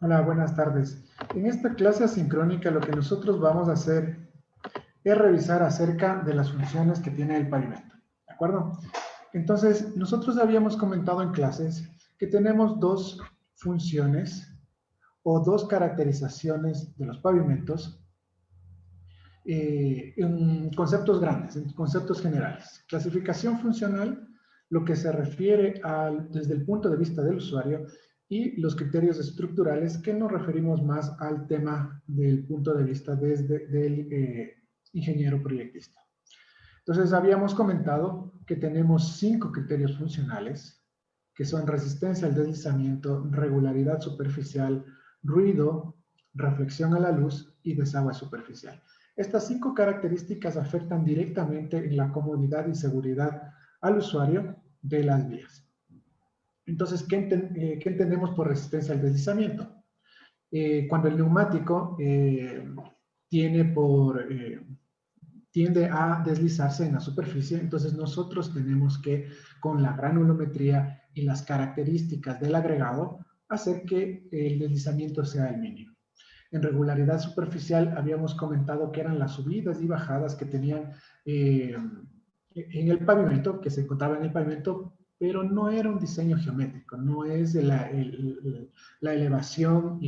Hola, buenas tardes. En esta clase asincrónica lo que nosotros vamos a hacer es revisar acerca de las funciones que tiene el pavimento. ¿De acuerdo? Entonces, nosotros habíamos comentado en clases que tenemos dos funciones o dos caracterizaciones de los pavimentos en conceptos grandes, en conceptos generales. Clasificación funcional, lo que se refiere desde el punto de vista del usuario, y los criterios estructurales, que nos referimos más al tema del punto de vista del ingeniero proyectista. Entonces, habíamos comentado que tenemos 5 criterios funcionales, que son resistencia al deslizamiento, regularidad superficial, ruido, reflexión a la luz y desagüe superficial. Estas 5 características afectan directamente en la comodidad y seguridad al usuario de las vías. Entonces, ¿qué entendemos por resistencia al deslizamiento? Cuando el neumático tiende a deslizarse en la superficie, entonces nosotros tenemos que, con la granulometría y las características del agregado, hacer que el deslizamiento sea el mínimo. En regularidad superficial habíamos comentado que eran las subidas y bajadas que tenían en el pavimento, que se encontraba en el pavimento, pero no era un diseño geométrico, no es la elevación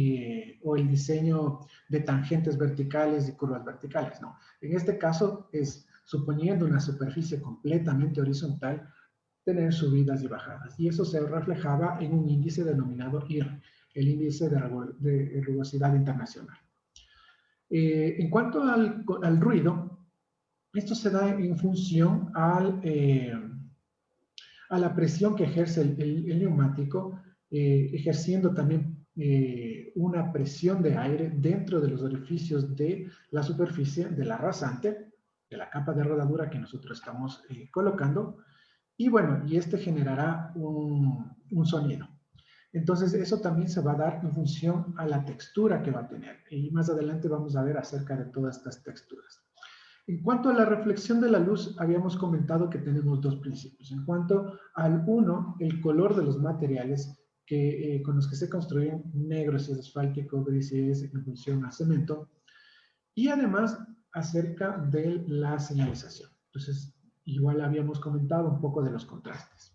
o el diseño de tangentes verticales y curvas verticales, no. En este caso es, suponiendo una superficie completamente horizontal, tener subidas y bajadas. Y eso se reflejaba en un índice denominado IR, el índice de rugosidad internacional. En cuanto al ruido, esto se da en función a la presión que ejerce el neumático, ejerciendo también una presión de aire dentro de los orificios de la superficie, de la rasante, de la capa de rodadura que nosotros estamos colocando, y bueno, y este generará un sonido. Entonces, eso también se va a dar en función a la textura que va a tener. Y más adelante vamos a ver acerca de todas estas texturas. En cuanto a la reflexión de la luz, habíamos comentado que tenemos dos principios. En cuanto al uno, el color de los materiales con los que se construyen, negro si es asfáltico, gris si es en función a cemento, y además acerca de la señalización. Entonces, igual habíamos comentado un poco de los contrastes.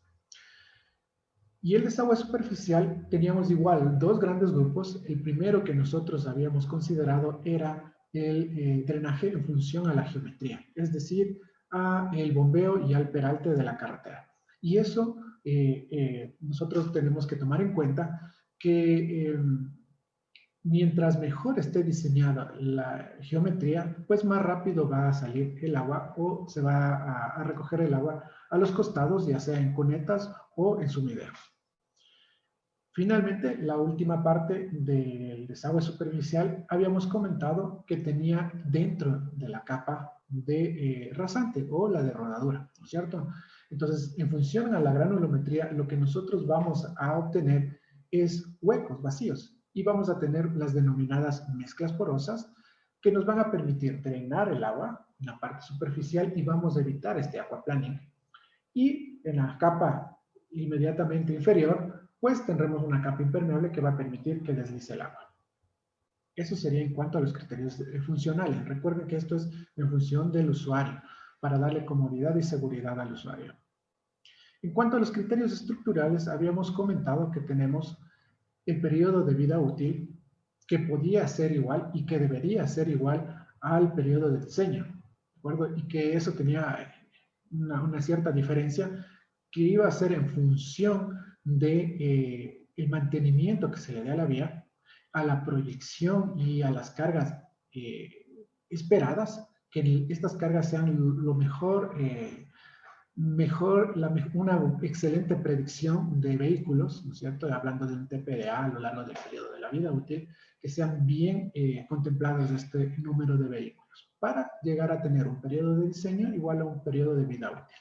Y el desagüe superficial teníamos igual dos grandes grupos. El primero que nosotros habíamos considerado era el drenaje en función a la geometría, es decir, a el bombeo y al peralte de la carretera. Y eso nosotros tenemos que tomar en cuenta que mientras mejor esté diseñada la geometría, pues más rápido va a salir el agua o se va a recoger el agua a los costados, ya sea en cunetas o en sumideros. Finalmente, la última parte del desagüe superficial, habíamos comentado que tenía dentro de la capa de rasante o la de rodadura, ¿no es cierto? Entonces, en función a la granulometría, lo que nosotros vamos a obtener es huecos vacíos y vamos a tener las denominadas mezclas porosas que nos van a permitir drenar el agua en la parte superficial y vamos a evitar este aquaplaning. Y en la capa inmediatamente inferior, pues tendremos una capa impermeable que va a permitir que deslice el agua. Eso sería en cuanto a los criterios funcionales. Recuerden que esto es en función del usuario, para darle comodidad y seguridad al usuario. En cuanto a los criterios estructurales, habíamos comentado que tenemos el periodo de vida útil, que podía ser igual y que debería ser igual al periodo de diseño, ¿de acuerdo? Y que eso tenía una cierta diferencia que iba a ser en función de el mantenimiento que se le dé a la vía, a la proyección y a las cargas esperadas, que estas cargas sean lo mejor, una excelente predicción de vehículos, ¿no es cierto? Hablando de un TPDA a lo largo del periodo de la vida útil, que sean bien contemplados este número de vehículos, para llegar a tener un periodo de diseño igual a un periodo de vida útil.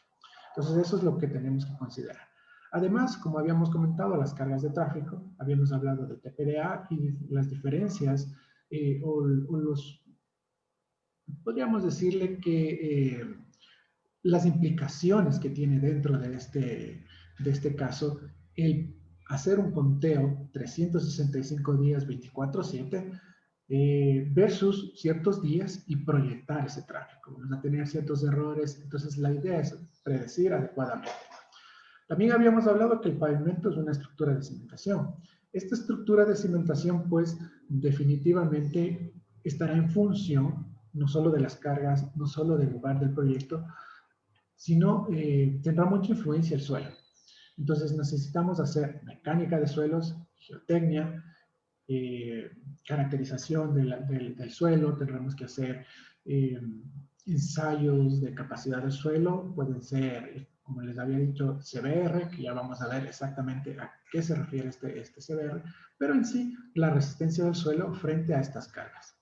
Entonces, eso es lo que tenemos que considerar. Además, como habíamos comentado, las cargas de tráfico, habíamos hablado de TPDA y las diferencias podríamos decirle que las implicaciones que tiene dentro de este caso el hacer un conteo 365 días, 24/7, versus ciertos días y proyectar ese tráfico. Vamos a tener ciertos errores, entonces la idea es predecir adecuadamente. También habíamos hablado que el pavimento es una estructura de cimentación. Esta estructura de cimentación, pues, definitivamente estará en función no solo de las cargas, no solo del lugar del proyecto, sino tendrá mucha influencia el suelo. Entonces necesitamos hacer mecánica de suelos, geotecnia, caracterización del suelo, tendremos que hacer ensayos de capacidad del suelo, pueden ser, como les había dicho, CBR, que ya vamos a ver exactamente a qué se refiere este CBR, pero en sí la resistencia del suelo frente a estas cargas.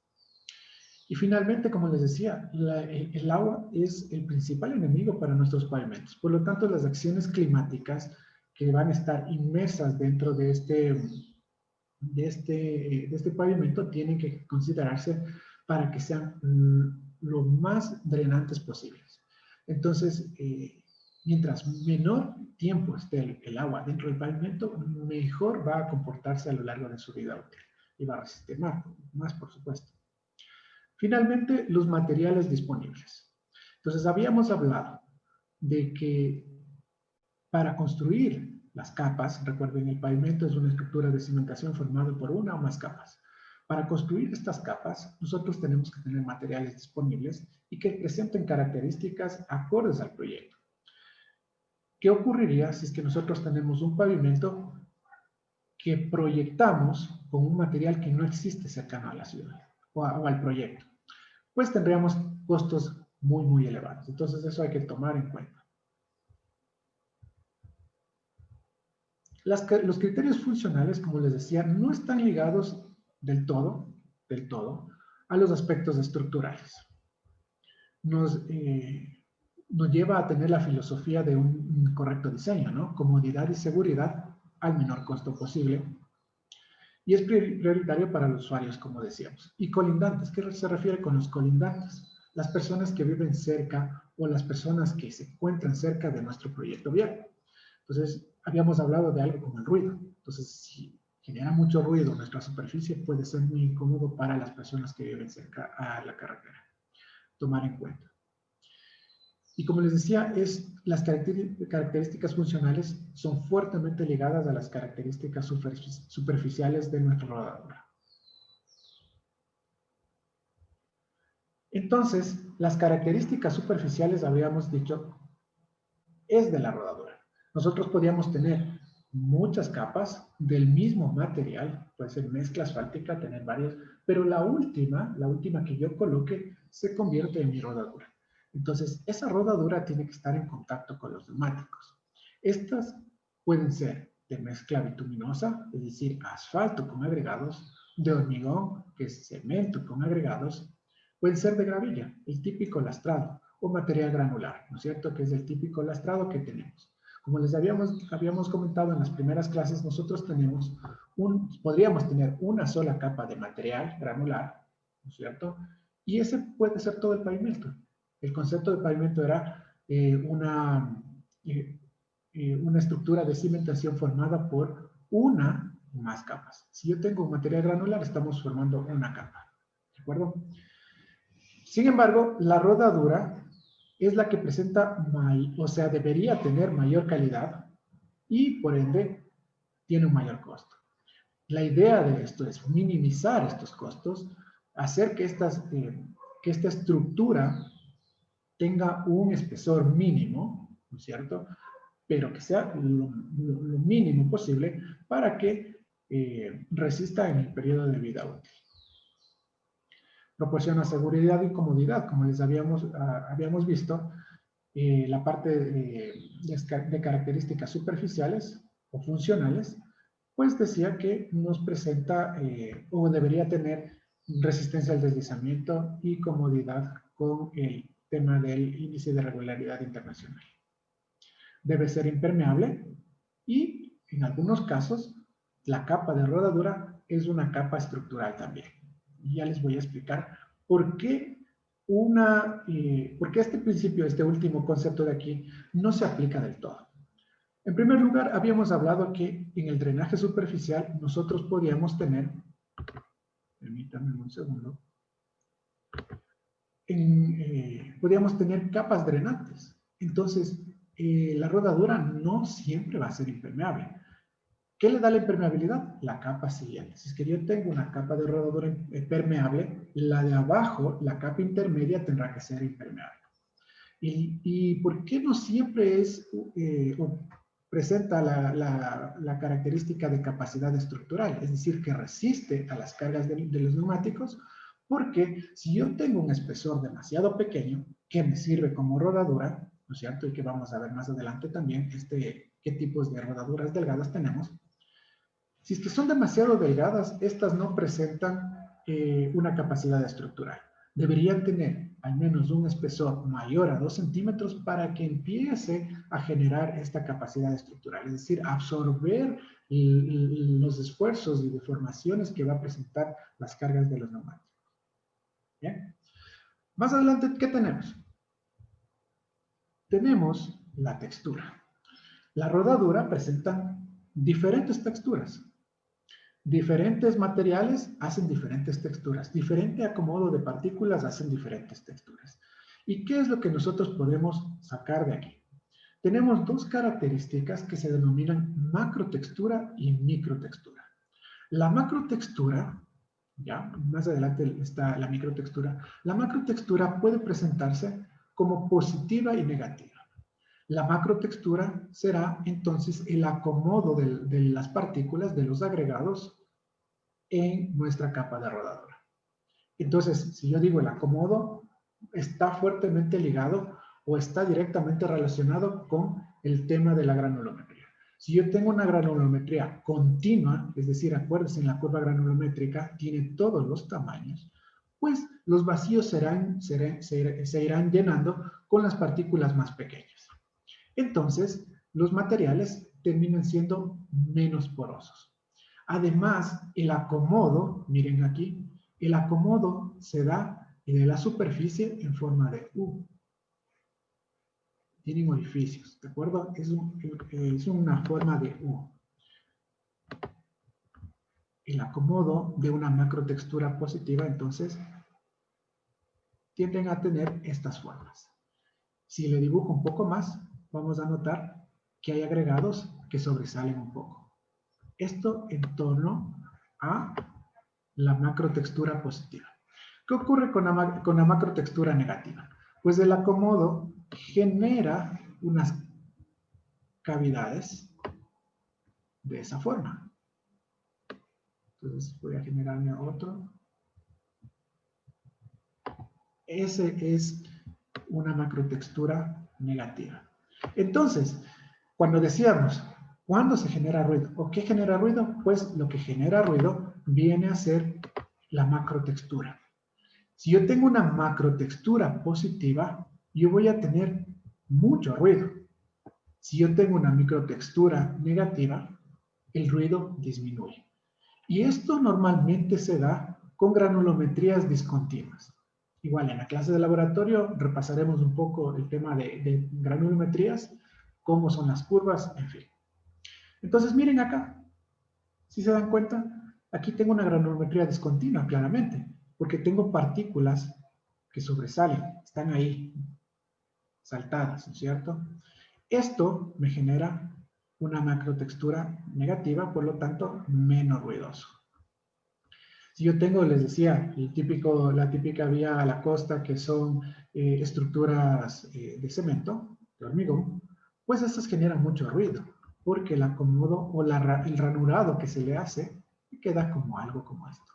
Y finalmente, como les decía, el agua es el principal enemigo para nuestros pavimentos. Por lo tanto, las acciones climáticas que van a estar inmersas dentro de este pavimento tienen que considerarse para que sean lo más drenantes posibles. Entonces, mientras menor tiempo esté el agua dentro del pavimento, mejor va a comportarse a lo largo de su vida útil y va a resistir más, por supuesto. Finalmente, los materiales disponibles. Entonces, habíamos hablado de que para construir las capas, recuerden, el pavimento es una estructura de cimentación formada por una o más capas. Para construir estas capas, nosotros tenemos que tener materiales disponibles y que presenten características acordes al proyecto. ¿Qué ocurriría si es que nosotros tenemos un pavimento que proyectamos con un material que no existe cercano a la ciudad o al proyecto? Pues tendríamos costos muy elevados. Entonces eso hay que tomar en cuenta. Los criterios funcionales, como les decía, no están ligados del todo, a los aspectos estructurales. Nos lleva a tener la filosofía de un correcto diseño, ¿no? Comodidad y seguridad al menor costo posible. Y es prioritario para los usuarios, como decíamos. Y colindantes, ¿qué se refiere con los colindantes? Las personas que viven cerca o las personas que se encuentran cerca de nuestro proyecto vial. Entonces, habíamos hablado de algo como el ruido. Entonces, si genera mucho ruido en nuestra superficie, puede ser muy incómodo para las personas que viven cerca a la carretera. Tomar en cuenta. Y como les decía, las características funcionales son fuertemente ligadas a las características superficiales de nuestra rodadura. Entonces, las características superficiales, habíamos dicho, es de la rodadura. Nosotros podíamos tener muchas capas del mismo material, puede ser mezcla asfáltica, tener varias, pero la última que yo coloque se convierte en mi rodadura. Entonces, esa rodadura tiene que estar en contacto con los neumáticos. Estas pueden ser de mezcla bituminosa, es decir, asfalto con agregados, de hormigón, que es cemento con agregados, pueden ser de gravilla, el típico lastrado, o material granular, ¿no es cierto?, que es el típico lastrado que tenemos. Como les habíamos comentado en las primeras clases, nosotros podríamos tener una sola capa de material granular, ¿no es cierto?, y ese puede ser todo el pavimento. El concepto de pavimento era una estructura de cimentación formada por una o más capas. Si yo tengo un material granular, estamos formando una capa, ¿de acuerdo? Sin embargo, la rodadura es la que presenta, debería tener mayor calidad y, por ende, tiene un mayor costo. La idea de esto es minimizar estos costos, hacer que esta estructura tenga un espesor mínimo, ¿no es cierto?, pero que sea lo mínimo posible para que resista en el periodo de vida útil. Proporciona seguridad y comodidad, como les habíamos visto, la parte de características superficiales o funcionales, pues decía que nos presenta o debería tener resistencia al deslizamiento y comodidad con el tema del índice de regularidad internacional. Debe ser impermeable y, en algunos casos, la capa de rodadura es una capa estructural también. Y ya les voy a explicar por qué este principio, este último concepto de aquí, no se aplica del todo. En primer lugar, habíamos hablado que en el drenaje superficial nosotros podíamos tener, permítanme un segundo, podíamos tener capas drenantes. Entonces, la rodadura no siempre va a ser impermeable. ¿Qué le da la impermeabilidad? La capa siguiente. Si es que yo tengo una capa de rodadura permeable, la de abajo, la capa intermedia, tendrá que ser impermeable. ¿Y por qué no siempre es, presenta la característica de capacidad estructural? Es decir, que resiste a las cargas de los neumáticos, porque si yo tengo un espesor demasiado pequeño, que me sirve como rodadura, ¿no es cierto? Y que vamos a ver más adelante también qué tipos de rodaduras delgadas tenemos. Si es que son demasiado delgadas, estas no presentan una capacidad estructural. Deberían tener al menos un espesor mayor a 2 centímetros para que empiece a generar esta capacidad estructural, es decir, absorber los esfuerzos y deformaciones que va a presentar las cargas de los neumáticos. ¿Bien? Más adelante, ¿qué tenemos? Tenemos la textura. La rodadura presenta diferentes texturas. Diferentes materiales hacen diferentes texturas. Diferente acomodo de partículas hacen diferentes texturas. ¿Y qué es lo que nosotros podemos sacar de aquí? Tenemos dos características que se denominan macrotextura y microtextura. La macrotextura, ya, más adelante está la microtextura. La macrotextura puede presentarse como positiva y negativa. La macrotextura será entonces el acomodo de las partículas, de los agregados en nuestra capa de rodadura. Entonces, si yo digo el acomodo, está fuertemente ligado o está directamente relacionado con el tema de la granulometría. Si yo tengo una granulometría continua, es decir, acuérdense, en la curva granulométrica tiene todos los tamaños, pues los vacíos se irán llenando con las partículas más pequeñas. Entonces, los materiales terminan siendo menos porosos. Además, el acomodo, miren aquí, el acomodo se da en la superficie en forma de U. Tienen orificios, ¿de acuerdo? Es una forma de U. El acomodo de una macrotextura positiva, entonces, tienden a tener estas formas. Si le dibujo un poco más, vamos a notar que hay agregados que sobresalen un poco. Esto en torno a la macrotextura positiva. ¿Qué ocurre con la macrotextura negativa? Pues el acomodo genera unas cavidades de esa forma. Entonces voy a generarme otro. Ese es una macrotextura negativa. Entonces, cuando decíamos, ¿cuándo se genera ruido? ¿O qué genera ruido? Pues lo que genera ruido viene a ser la macrotextura. Si yo tengo una macrotextura positiva, yo voy a tener mucho ruido. Si yo tengo una microtextura negativa, el ruido disminuye. Y esto normalmente se da con granulometrías discontinuas. Igual en la clase de laboratorio repasaremos un poco el tema de granulometrías, cómo son las curvas, en fin. Entonces miren acá, si se dan cuenta, aquí tengo una granulometría discontinua, claramente, porque tengo partículas que sobresalen, están ahí, saltadas, ¿no es cierto? Esto me genera una macrotextura negativa, por lo tanto, menos ruidoso. Si yo tengo, les decía, la típica vía a la costa, que son estructuras de cemento, de hormigón, pues estas generan mucho ruido, porque el acomodo o el ranurado que se le hace queda como algo como esto.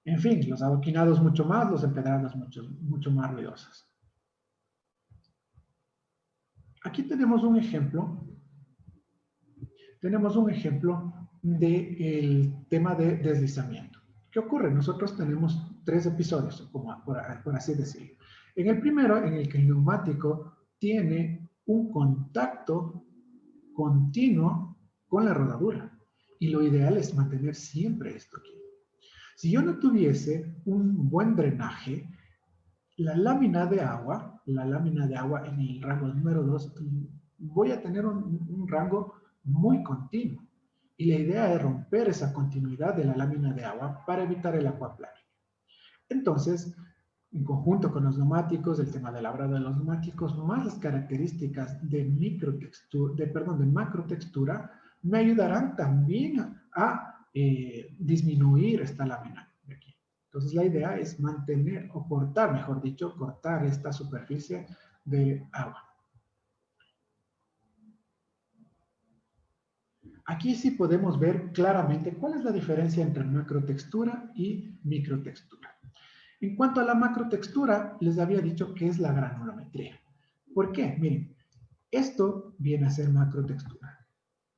En fin, los adoquinados mucho más, los empedrados mucho más ruidosos. Aquí tenemos un ejemplo. Tenemos un ejemplo del tema de deslizamiento. ¿Qué ocurre? Nosotros tenemos 3 episodios, por así decirlo. En el primero, en el que el neumático tiene un contacto continuo con la rodadura. Y lo ideal es mantener siempre esto aquí. Si yo no tuviese un buen drenaje, la lámina de agua en el rango número 2 voy a tener un rango muy continuo. Y la idea es romper esa continuidad de la lámina de agua para evitar el aquaplaning. Entonces, en conjunto con los neumáticos, el tema de labrado de los neumáticos, más las características de de macrotextura, me ayudarán también a disminuir esta lámina de aquí. Entonces, la idea es mantener o cortar, mejor dicho, cortar esta superficie de agua. Aquí sí podemos ver claramente cuál es la diferencia entre macrotextura y microtextura. En cuanto a la macrotextura, les había dicho que es la granulometría. ¿Por qué? Miren, esto viene a ser macrotextura.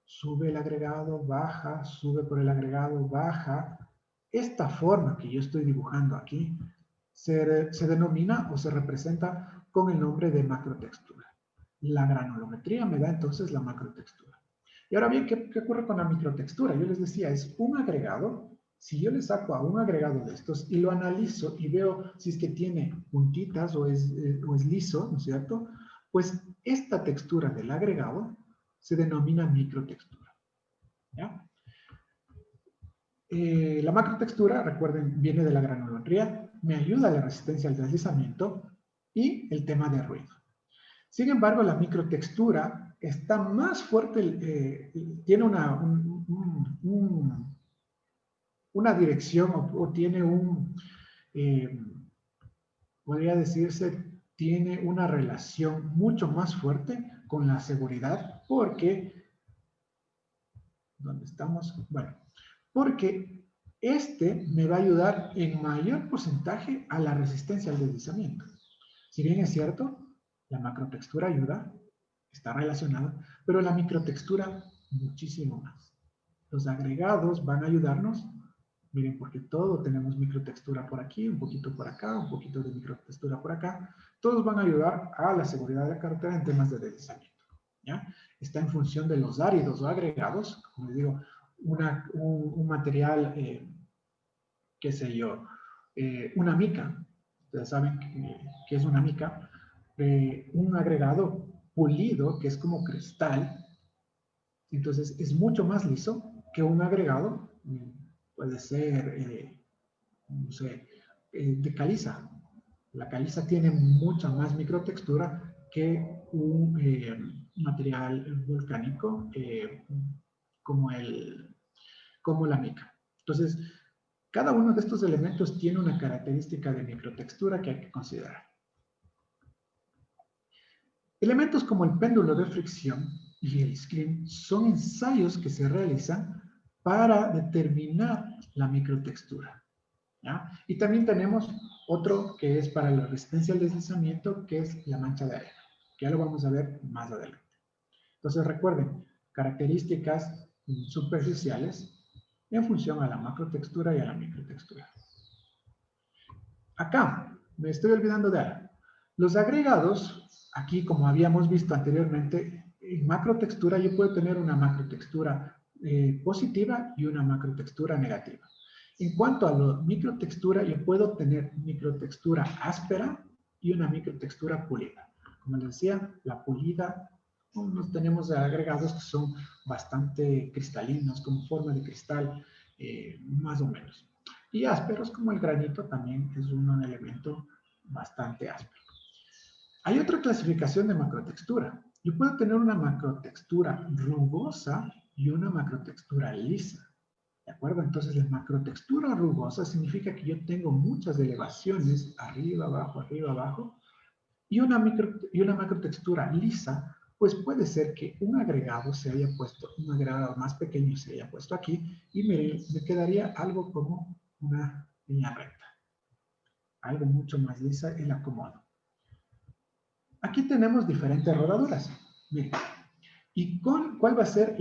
Sube el agregado, baja, sube por el agregado, baja. Esta forma que yo estoy dibujando aquí se denomina o se representa con el nombre de macrotextura. La granulometría me da entonces la macrotextura. Y ahora bien, ¿qué ocurre con la microtextura? Yo les decía, es un agregado. Si yo le saco a un agregado de estos y lo analizo y veo si es que tiene puntitas o es liso, ¿no es cierto? Pues esta textura del agregado se denomina microtextura. ¿Ya? La macrotextura, recuerden, viene de la granulometría, me ayuda a la resistencia al deslizamiento y el tema de ruido. Sin embargo, la microtextura está más fuerte, tiene una dirección o tiene podría decirse, tiene una relación mucho más fuerte con la seguridad porque, ¿dónde estamos? Bueno, porque este me va a ayudar en mayor porcentaje a la resistencia al deslizamiento. Si bien es cierto, la macrotextura ayuda, está relacionada, pero la microtextura muchísimo más. Los agregados van a ayudarnos, miren, porque todo tenemos microtextura por aquí, un poquito por acá, un poquito de microtextura por acá, todos van a ayudar a la seguridad de la carretera en temas de deslizamiento. ¿Ya? Está en función de los áridos o agregados, como les digo, un material, qué sé yo, una mica, ustedes saben que es una mica, un agregado pulido que es como cristal, entonces es mucho más liso que un agregado, puede ser, no sé, de caliza. La caliza tiene mucha más microtextura que un material volcánico como, como la mica. Entonces, cada uno de estos elementos tiene una característica de microtextura que hay que considerar. Elementos como el péndulo de fricción y el screen son ensayos que se realizan para determinar la microtextura. ¿Ya? Y también tenemos otro que es para la resistencia al deslizamiento, que es la mancha de arena, que ya lo vamos a ver más adelante. Entonces recuerden, características superficiales en función a la macrotextura y a la microtextura. Acá, me estoy olvidando de algo. Los agregados, aquí como habíamos visto anteriormente, en macrotextura yo puedo tener una macrotextura positiva y una macrotextura negativa. En cuanto a la microtextura, yo puedo tener microtextura áspera y una microtextura pulida. Como les decía, la pulida, tenemos agregados que son bastante cristalinos, con forma de cristal, más o menos. Y ásperos como el granito también es un elemento bastante áspero. Hay otra clasificación de macrotextura. Yo puedo tener una macrotextura rugosa y una macrotextura lisa. ¿De acuerdo? Entonces la macrotextura rugosa significa que yo tengo muchas elevaciones, arriba, abajo, y una macrotextura lisa, pues puede ser que un agregado se haya puesto, un agregado más pequeño se haya puesto aquí, y me quedaría algo como una línea recta. Algo mucho más lisa el acomodo. Aquí tenemos diferentes rodaduras. Miren. ¿Y cuál va a ser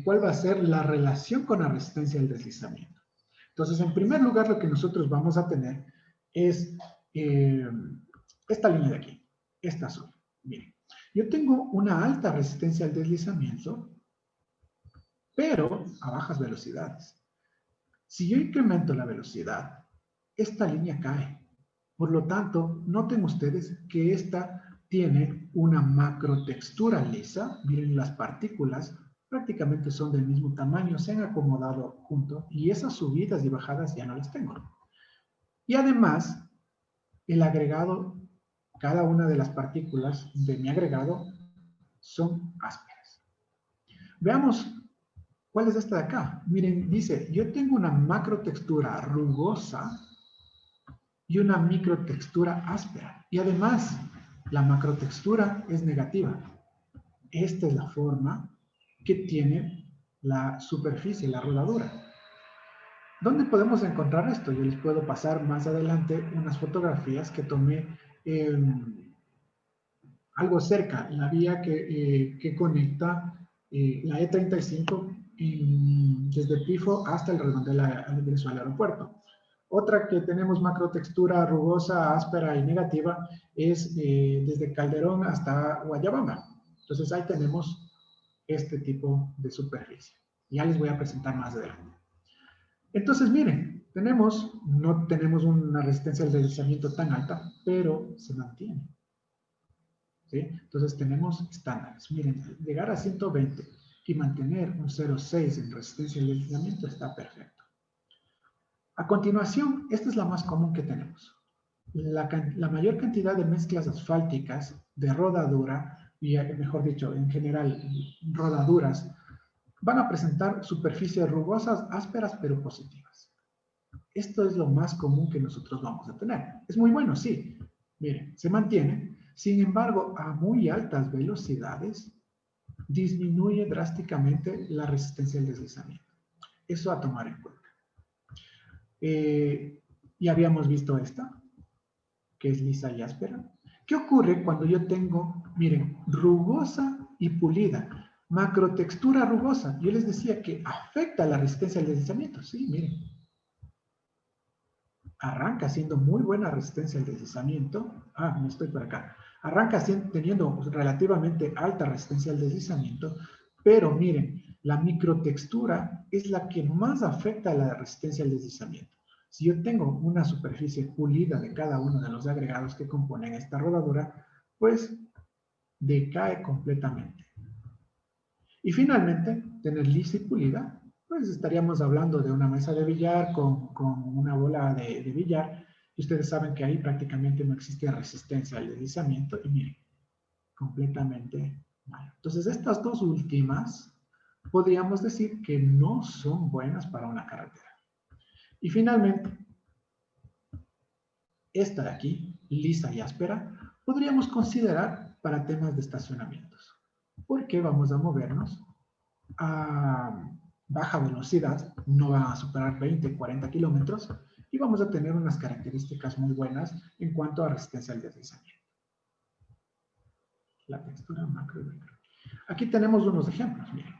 cuál va a ser la relación con la resistencia al deslizamiento? Entonces, en primer lugar, lo que nosotros vamos a tener es esta línea de aquí, esta azul. Miren, yo tengo una alta resistencia al deslizamiento, pero a bajas velocidades. Si yo incremento la velocidad, esta línea cae. Por lo tanto, noten ustedes que esta tiene una macrotextura lisa. Miren, las partículas prácticamente son del mismo tamaño, se han acomodado junto y esas subidas y bajadas ya no las tengo. Y además, el agregado, cada una de las partículas de mi agregado son ásperas. Veamos cuál es esta de acá. Miren, dice, yo tengo una macrotextura rugosa y una microtextura áspera. Y además, la macrotextura es negativa. Esta es la forma que tiene la superficie, la rodadura. ¿Dónde podemos encontrar esto? Yo les puedo pasar más adelante unas fotografías que tomé algo cerca, en la vía que conecta la E35 desde Pifo hasta el Redondel al aeropuerto. Otra que tenemos macrotextura rugosa, áspera y negativa es desde Calderón hasta Guayabamba. Entonces ahí tenemos este tipo de superficie. Ya les voy a presentar más adelante. Entonces, miren, no tenemos una resistencia al deslizamiento tan alta, pero se mantiene. ¿Sí? Entonces tenemos estándares. Miren, llegar a 120 y mantener un 0,6 en resistencia al deslizamiento está perfecto. A continuación, esta es la más común que tenemos. La mayor cantidad de mezclas asfálticas de rodadura, y mejor dicho, en general, rodaduras, van a presentar superficies rugosas, ásperas, pero positivas. Esto es lo más común que nosotros vamos a tener. Es muy bueno, sí. Miren, se mantiene. Sin embargo, a muy altas velocidades, disminuye drásticamente la resistencia al deslizamiento. Eso a tomar en cuenta. Ya habíamos visto esta, que es lisa y áspera. ¿Qué ocurre cuando yo tengo, miren, rugosa y pulida? Macrotextura rugosa. Yo les decía que afecta la resistencia al deslizamiento. Sí, miren. Arranca siendo muy buena resistencia al deslizamiento. No estoy por acá. Arranca teniendo relativamente alta resistencia al deslizamiento, pero miren, la microtextura es la que más afecta a la resistencia al deslizamiento. Si yo tengo una superficie pulida de cada uno de los agregados que componen esta rodadura, pues decae completamente. Y finalmente, tener lisa y pulida, pues estaríamos hablando de una mesa de billar con una bola de billar, y ustedes saben que ahí prácticamente no existe resistencia al deslizamiento, y miren, completamente mal. Entonces, estas dos últimas, podríamos decir que no son buenas para una carretera. Y finalmente, esta de aquí, lisa y áspera, podríamos considerar para temas de estacionamientos, porque vamos a movernos a baja velocidad, no van a superar 20, 40 kilómetros, y vamos a tener unas características muy buenas en cuanto a resistencia al deslizamiento. La textura macro y micro. Aquí tenemos unos ejemplos, miren.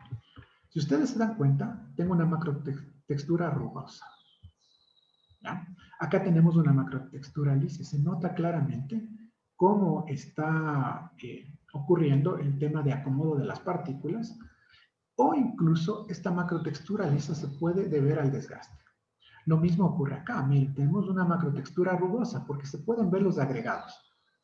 Si ustedes se dan cuenta, tengo una macrotextura rugosa. ¿Ya? Acá tenemos una macrotextura lisa. Se nota claramente cómo está ocurriendo el tema de acomodo de las partículas, o incluso esta macrotextura lisa se puede deber al desgaste. Lo mismo ocurre acá. Miren, tenemos una macrotextura rugosa porque se pueden ver los agregados.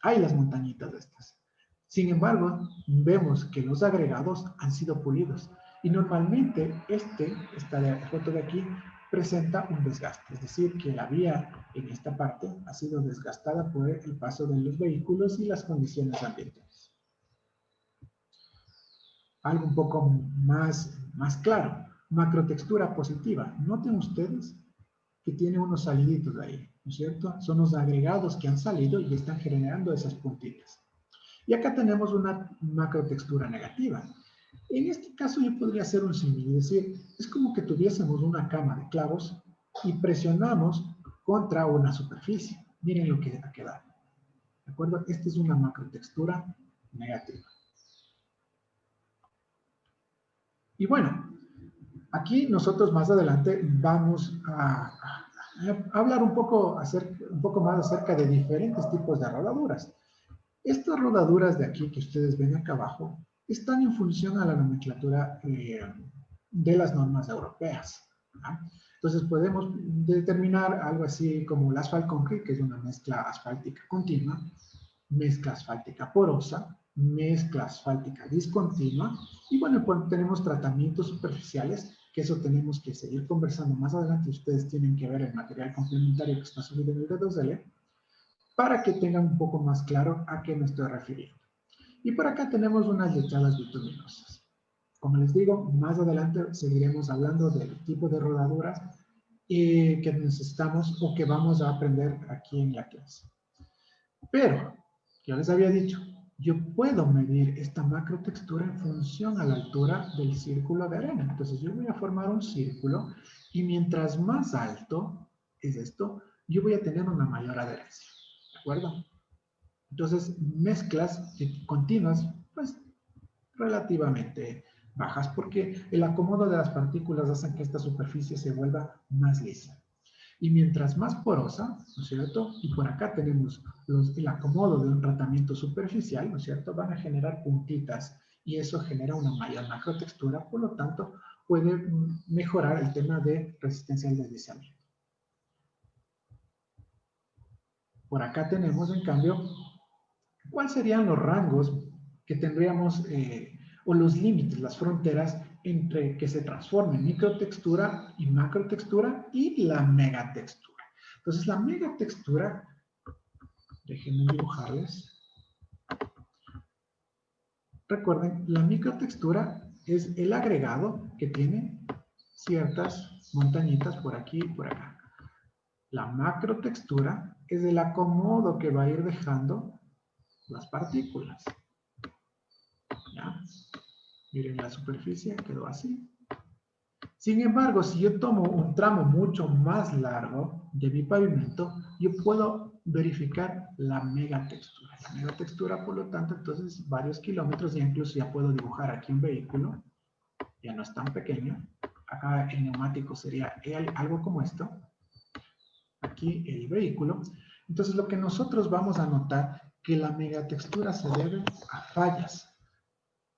Hay las montañitas de estas. Sin embargo, vemos que los agregados han sido pulidos. Y normalmente esta foto de aquí presenta un desgaste. Es decir, que la vía en esta parte ha sido desgastada por el paso de los vehículos y las condiciones ambientales. Algo un poco más claro. Macrotextura positiva. Noten ustedes que tiene unos saliditos de ahí, ¿no es cierto? Son los agregados que han salido y están generando esas puntitas. Y acá tenemos una macrotextura negativa. En este caso yo podría hacer un símil, es decir, es como que tuviésemos una cama de clavos y presionamos contra una superficie. Miren lo que ha quedado. ¿De acuerdo? Esta es una macrotextura negativa. Y bueno, aquí nosotros más adelante vamos a hablar un poco más acerca de diferentes tipos de rodaduras. Estas rodaduras de aquí que ustedes ven acá abajo están en función a la nomenclatura de las normas europeas. ¿Ah? Entonces podemos determinar algo así como el asphalt concrete, que es una mezcla asfáltica continua, mezcla asfáltica porosa, mezcla asfáltica discontinua, y bueno, pues tenemos tratamientos superficiales, que eso tenemos que seguir conversando más adelante. Ustedes tienen que ver el material complementario que está subido en el D2L para que tengan un poco más claro a qué me estoy refiriendo. Y por acá tenemos unas lechadas bituminosas. Como les digo, más adelante seguiremos hablando del tipo de rodaduras que necesitamos o que vamos a aprender aquí en la clase. Pero, yo les había dicho, yo puedo medir esta macrotextura en función a la altura del círculo de arena. Entonces yo voy a formar un círculo y mientras más alto es esto, yo voy a tener una mayor adherencia. ¿De acuerdo? Entonces, mezclas continuas, pues relativamente bajas, porque el acomodo de las partículas hace que esta superficie se vuelva más lisa. Y mientras más porosa, ¿no es cierto? Y por acá tenemos el acomodo de un tratamiento superficial, ¿no es cierto? Van a generar puntitas y eso genera una mayor macrotextura, por lo tanto, puede mejorar el tema de resistencia al deslizamiento. Por acá tenemos, en cambio, ¿cuáles serían los rangos que tendríamos, o los límites, las fronteras entre que se transforme en microtextura y macrotextura y la megatextura? Entonces, la megatextura, déjenme dibujarles. Recuerden, la microtextura es el agregado que tiene ciertas montañitas por aquí y por acá. La macrotextura es el acomodo que va a ir dejando las partículas. ¿Ya? Miren la superficie, quedó así. Sin embargo, si yo tomo un tramo mucho más largo de mi pavimento, yo puedo verificar la megatextura. La megatextura, por lo tanto, entonces varios kilómetros, ya incluso ya puedo dibujar aquí un vehículo, ya no es tan pequeño. Acá el neumático sería algo como esto. Aquí el vehículo. Entonces lo que nosotros vamos a notar que la megatextura se debe a fallas.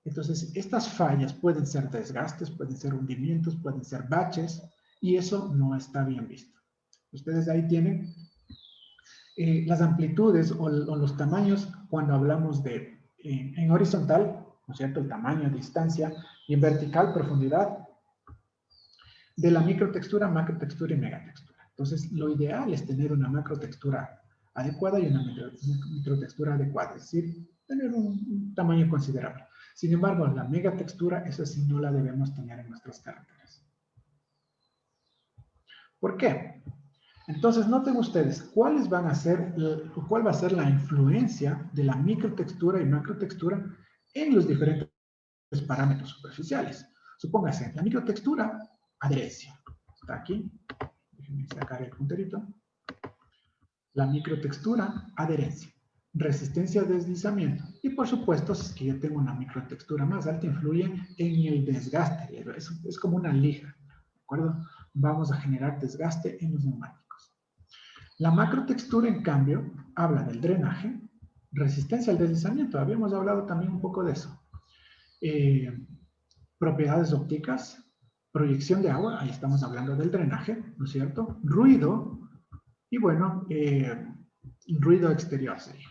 Entonces, estas fallas pueden ser desgastes, pueden ser hundimientos, pueden ser baches, y eso no está bien visto. Ustedes ahí tienen las amplitudes o los tamaños cuando hablamos de, en horizontal, ¿no es cierto?, el tamaño, distancia, y en vertical, profundidad, de la microtextura, macrotextura y megatextura. Entonces, lo ideal es tener una macrotextura adecuada y una microtextura adecuada, es decir, tener un tamaño considerable. Sin embargo, la megatextura, esa sí no la debemos tener en nuestras carreteras. ¿Por qué? Entonces, noten ustedes, ¿cuál va a ser la influencia de la microtextura y macrotextura en los diferentes parámetros superficiales? Supóngase, la microtextura, adherencia. Está aquí. Déjenme sacar el punterito. La microtextura, adherencia. Resistencia a deslizamiento. Y por supuesto, si es que yo tengo una microtextura más alta, influye en el desgaste. Es como una lija, ¿de acuerdo? Vamos a generar desgaste en los neumáticos. La macrotextura, en cambio, habla del drenaje, resistencia al deslizamiento. Habíamos hablado también un poco de eso. Propiedades ópticas, proyección de agua, ahí estamos hablando del drenaje, ¿no es cierto? Ruido, y bueno, ruido exterior sería.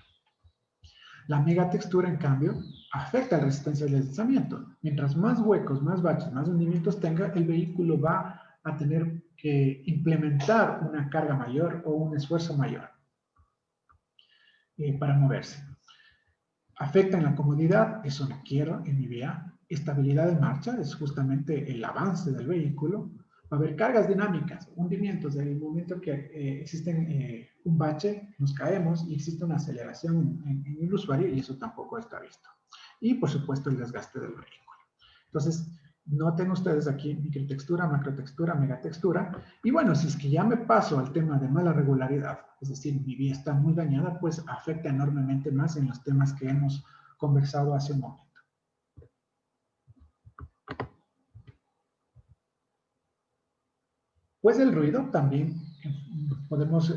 La megatextura, en cambio, afecta la resistencia al deslizamiento. Mientras más huecos, más baches, más hundimientos tenga, el vehículo va a tener que implementar una carga mayor o un esfuerzo mayor para moverse. Afecta en la comodidad, eso no quiero en mi vía. Estabilidad de marcha es justamente el avance del vehículo. Va a haber cargas dinámicas, hundimientos. En el momento que existe un bache, nos caemos y existe una aceleración en el usuario y eso tampoco está visto. Y por supuesto el desgaste del vehículo. Entonces, noten ustedes aquí microtextura, macrotextura, megatextura. Y bueno, si es que ya me paso al tema de mala regularidad, es decir, mi vía está muy dañada, pues afecta enormemente más en los temas que hemos conversado hace un momento. Pues el ruido también podemos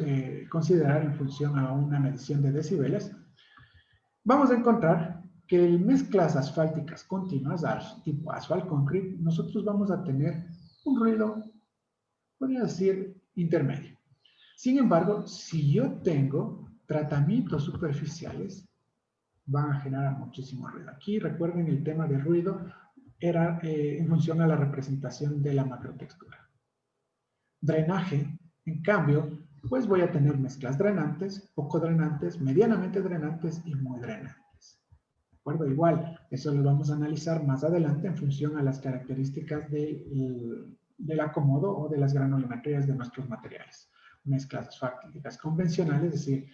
considerar en función a una medición de decibeles. Vamos a encontrar que en mezclas asfálticas continuas, tipo asphalt concrete, nosotros vamos a tener un ruido, podría decir, intermedio. Sin embargo, si yo tengo tratamientos superficiales, van a generar muchísimo ruido. Aquí recuerden el tema de ruido era en función a la representación de la macrotextura. Drenaje, en cambio, pues voy a tener mezclas drenantes, poco drenantes, medianamente drenantes y muy drenantes. ¿De acuerdo? Igual, eso lo vamos a analizar más adelante en función a las características del acomodo o de las granulometrías de nuestros materiales. Mezclas asfálticas convencionales, es decir,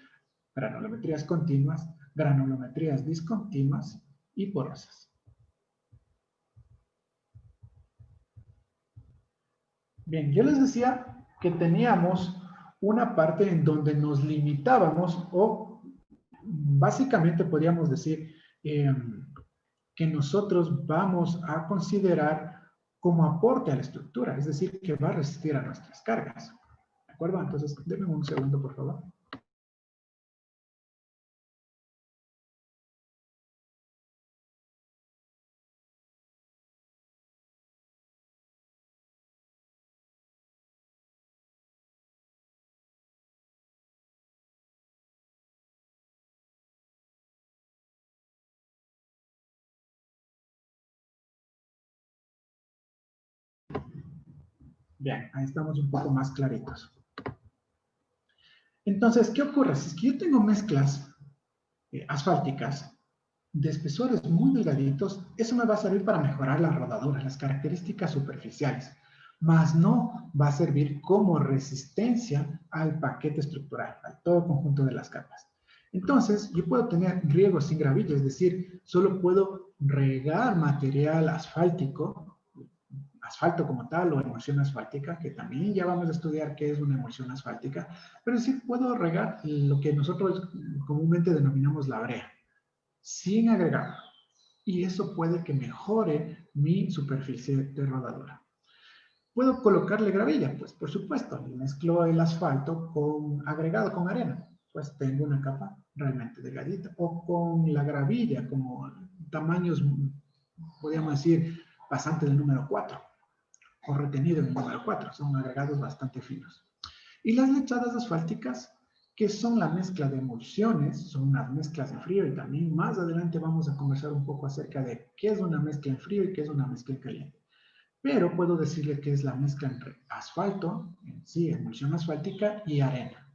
granulometrías continuas, granulometrías discontinuas y porosas. Bien, yo les decía que teníamos una parte en donde nos limitábamos o básicamente podríamos decir que nosotros vamos a considerar como aporte a la estructura, es decir, que va a resistir a nuestras cargas. ¿De acuerdo? Entonces, denme un segundo, por favor. Bien, ahí estamos un poco más claritos. Entonces, ¿qué ocurre? Si es que yo tengo mezclas asfálticas de espesores muy delgaditos, eso me va a servir para mejorar la rodadura, las características superficiales, mas no va a servir como resistencia al paquete estructural, al todo conjunto de las capas. Entonces, yo puedo tener riego sin gravilla, es decir, solo puedo regar material asfáltico, asfalto como tal o emulsión asfáltica, que también ya vamos a estudiar qué es una emulsión asfáltica, pero sí puedo regar lo que nosotros comúnmente denominamos la brea, sin agregado. Y eso puede que mejore mi superficie de rodadura. ¿Puedo colocarle gravilla? Pues por supuesto, mezclo el asfalto con agregado, con arena. Pues tengo una capa realmente delgadita. O con la gravilla, como tamaños, podríamos decir, pasante del número 4 o retenido en el número 4. Son agregados bastante finos. Y las lechadas asfálticas, que son la mezcla de emulsiones, son unas mezclas en frío y también más adelante vamos a conversar un poco acerca de qué es una mezcla en frío y qué es una mezcla en caliente. Pero puedo decirle que es la mezcla entre asfalto, en sí, emulsión asfáltica y arena.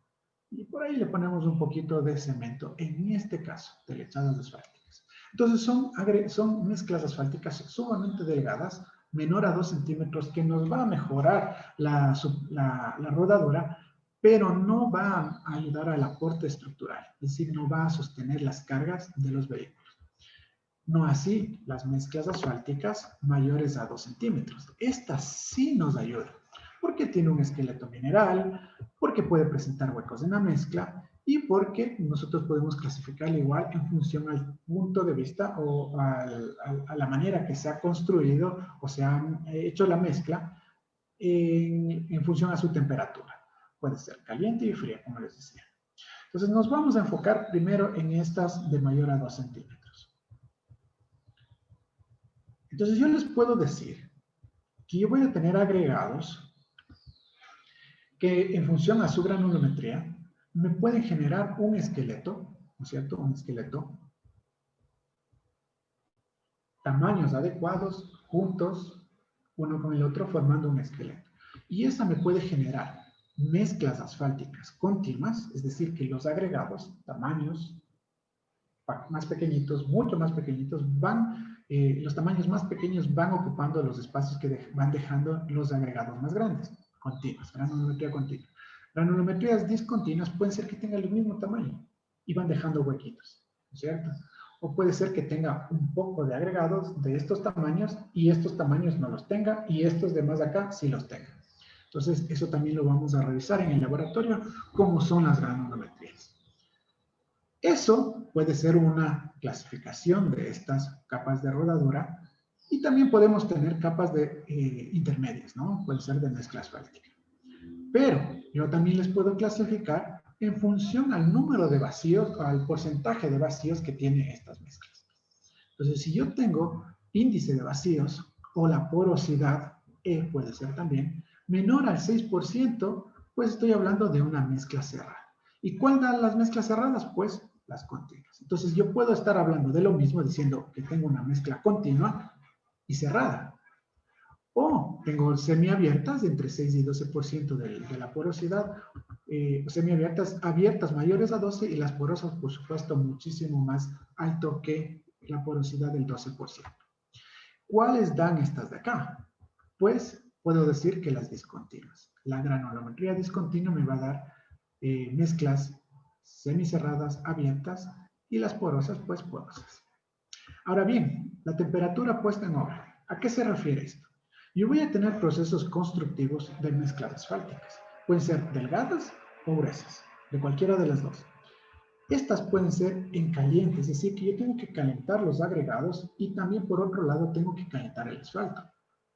Y por ahí le ponemos un poquito de cemento, en este caso, de lechadas asfálticas. Entonces son mezclas asfálticas sumamente delgadas, menor a 2 centímetros, que nos va a mejorar la rodadura, pero no va a ayudar al aporte estructural, es decir, no va a sostener las cargas de los vehículos. No así las mezclas asfálticas mayores a 2 centímetros. Estas sí nos ayudan, porque tiene un esqueleto mineral, porque puede presentar huecos en la mezcla y porque nosotros podemos clasificarla igual en función al punto de vista o a la manera que se ha construido o se ha hecho la mezcla en función a su temperatura. Puede ser caliente y fría, como les decía. Entonces nos vamos a enfocar primero en estas de mayor a 2 centímetros. Entonces yo les puedo decir que yo voy a tener agregados que en función a su granulometría me pueden generar un esqueleto, ¿no es cierto? Un esqueleto, tamaños adecuados, juntos, uno con el otro, formando un esqueleto. Y esa me puede generar mezclas asfálticas continuas, es decir, que los agregados, tamaños más pequeñitos, mucho más pequeñitos, los tamaños más pequeños van ocupando los espacios que van dejando los agregados más grandes, continuas, granulometría continua. Granulometrías discontinuas pueden ser que tengan el mismo tamaño y van dejando huequitos, ¿no es cierto? O puede ser que tenga un poco de agregados de estos tamaños y estos tamaños no los tenga y estos de más acá sí los tenga. Entonces, eso también lo vamos a revisar en el laboratorio, cómo son las granulometrías. Eso puede ser una clasificación de estas capas de rodadura y también podemos tener capas de intermedias, ¿no? Puede ser de mezcla asfáltica. Pero yo también les puedo clasificar en función al número de vacíos, al porcentaje de vacíos que tienen estas mezclas. Entonces, si yo tengo índice de vacíos o la porosidad, puede ser también, menor al 6%, pues estoy hablando de una mezcla cerrada. ¿Y cuál dan las mezclas cerradas? Pues las continuas. Entonces yo puedo estar hablando de lo mismo diciendo que tengo una mezcla continua y cerrada. O tengo semiabiertas de entre 6 y 12% de la porosidad, semiabiertas abiertas mayores a 12 y las porosas, por supuesto, muchísimo más alto que la porosidad del 12%. ¿Cuáles dan estas de acá? Pues puedo decir que las discontinuas. La granulometría discontinua me va a dar mezclas semicerradas, abiertas, y las porosas, pues porosas. Ahora bien, la temperatura puesta en obra. ¿A qué se refiere esto? Yo voy a tener procesos constructivos de mezclas asfálticas. Pueden ser delgadas o gruesas, de cualquiera de las dos. Estas pueden ser en caliente, es decir, que yo tengo que calentar los agregados y también por otro lado tengo que calentar el asfalto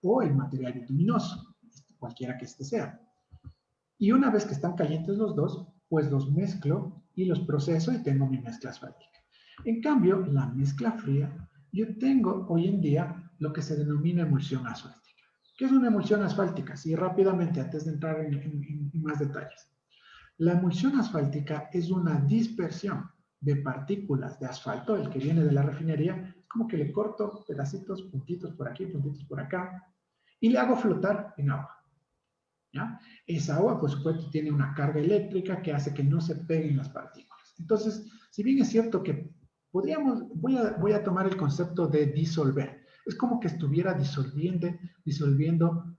o el material bituminoso, cualquiera que este sea. Y una vez que están calientes los dos, pues los mezclo y los proceso y tengo mi mezcla asfáltica. En cambio, la mezcla fría, yo tengo hoy en día lo que se denomina emulsión asfáltica. ¿Qué es una emulsión asfáltica? Sí, rápidamente, antes de entrar en más detalles. La emulsión asfáltica es una dispersión de partículas de asfalto, el que viene de la refinería, es como que le corto pedacitos, puntitos por aquí, puntitos por acá, y le hago flotar en agua. ¿Ya? Esa agua, por supuesto, tiene una carga eléctrica que hace que no se peguen las partículas. Entonces, si bien es cierto que voy a tomar el concepto de disolver. Es como que estuviera disolviendo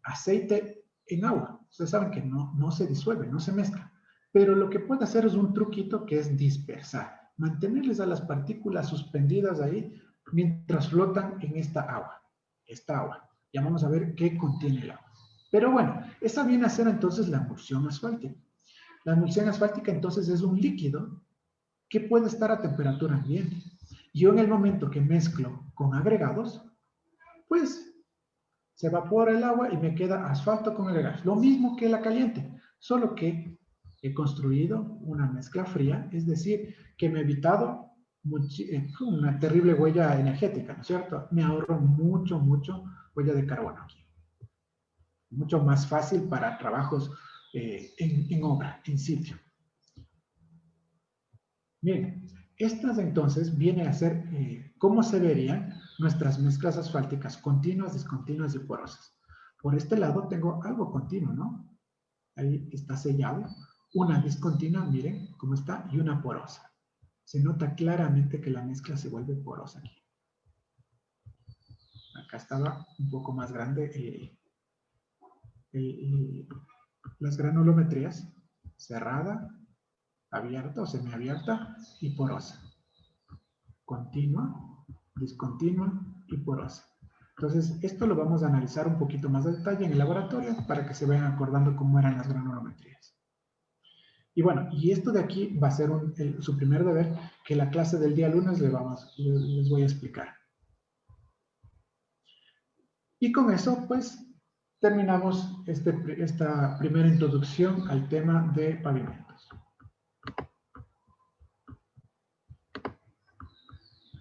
aceite en agua. Ustedes saben que no se disuelve, no se mezcla. Pero lo que puede hacer es un truquito que es dispersar. Mantenerles a las partículas suspendidas ahí mientras flotan en esta agua. Esta agua. Ya vamos a ver qué contiene el agua. Pero bueno, esa viene a ser entonces la emulsión asfáltica. La emulsión asfáltica entonces es un líquido que puede estar a temperatura ambiente. Yo en el momento que mezclo con agregados, pues se evapora el agua y me queda asfalto con agregados. Lo mismo que la caliente, solo que he construido una mezcla fría, es decir, que me he evitado una terrible huella energética, ¿no es cierto? Me ahorro mucho huella de carbono aquí. Mucho más fácil para trabajos en obra, en sitio. Bien, estas entonces vienen a ser cómo se verían nuestras mezclas asfálticas continuas, discontinuas y porosas. Por este lado tengo algo continuo, ¿no? Ahí está sellado. Una discontinua, miren cómo está, y una porosa. Se nota claramente que la mezcla se vuelve porosa aquí. Acá estaba un poco más grande las granulometrías, cerrada, abierta o semiabierta y porosa. Continua, discontinua y porosa. Entonces, esto lo vamos a analizar un poquito más de detalle en el laboratorio para que se vayan acordando cómo eran las granulometrías. Y bueno, y esto de aquí va a ser su primer deber, que la clase del día lunes les voy a explicar. Y con eso, pues, terminamos esta primera introducción al tema de pavimento.